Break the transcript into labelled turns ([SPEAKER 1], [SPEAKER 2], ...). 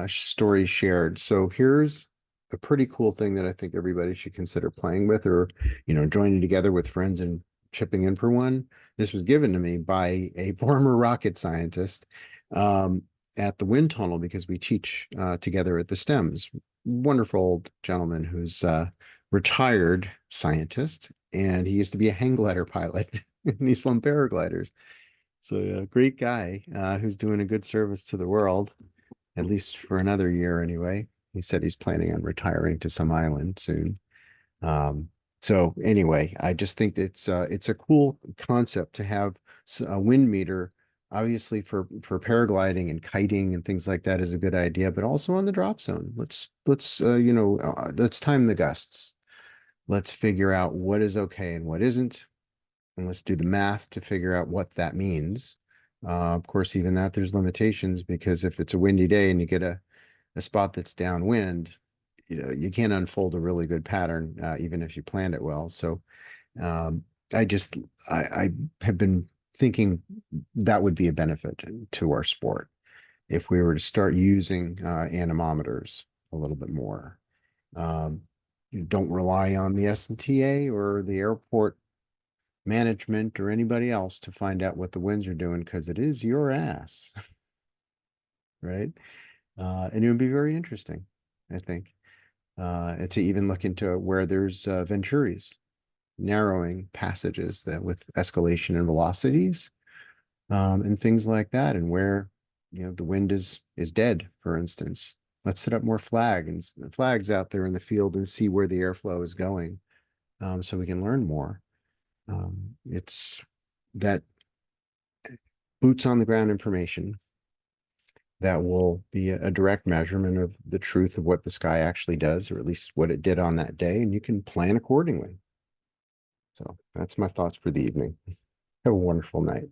[SPEAKER 1] stories shared. So here's a pretty cool thing that I think everybody should consider playing with, or joining together with friends and chipping in for one. This was given to me by a former rocket scientist um, at the wind tunnel because we teach together at the STEMS. Wonderful old gentleman who's retired scientist, and he used to be a hang glider pilot in these Slum paragliders. So yeah, great guy who's doing a good service to the world, at least for another year anyway. He said he's planning on retiring to some island soon. Um, so anyway, I just think it's a cool concept to have a wind meter. Obviously, for paragliding and kiting and things like that is a good idea, but also on the drop zone. Let's time the gusts. Let's figure out what is okay and what isn't, and let's do the math to figure out what that means. Of course, even that there's limitations because if it's a windy day and you get a spot that's downwind, you can't unfold a really good pattern, even if you planned it well. So um, I just I have been thinking that would be a benefit to our sport if we were to start using anemometers a little bit more. Um, you don't rely on the SNTA or the airport management or anybody else to find out what the winds are doing because it is your ass, right? And it would be very interesting, I think, to even look into where there's venturis, narrowing passages that with escalation and velocities, and things like that, and where the wind is dead, for instance. Let's set up more flags out there in the field and see where the airflow is going, so we can learn more. It's that boots on the ground information that will be a direct measurement of the truth of what the sky actually does, or at least what it did on that day, and you can plan accordingly. So that's my thoughts for the evening. Have a wonderful night.